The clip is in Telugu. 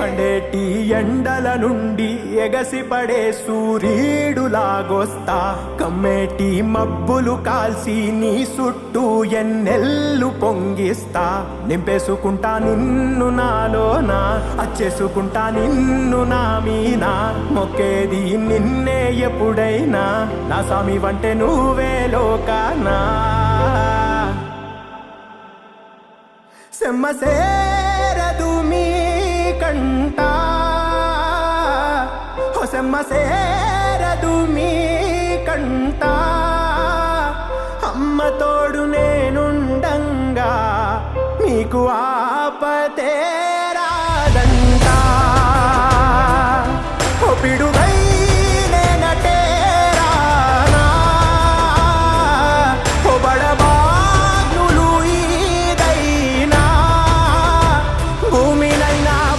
మండేటి ఎండల నుండి ఎగసిపడే సూర్యుడులాగొస్తా కమ్మేటి మబ్బులు కాల్సి నీ చుట్టూ ఎన్నెల్లు పొంగిస్తా నింపేసుకుంటా నిన్ను నాలోనా అచ్చేసుకుంటా నిన్ను నా మీనా మొక్కేది నిన్నే ఎప్పుడైనా నా స్వామి వంటే నువ్వే లోకానా సెమ్మ సేరదు మీ కంట సెమ్మ సేరదు మీ కంట అమ్మ తోడు నేనుండంగా మీకు ఆపతే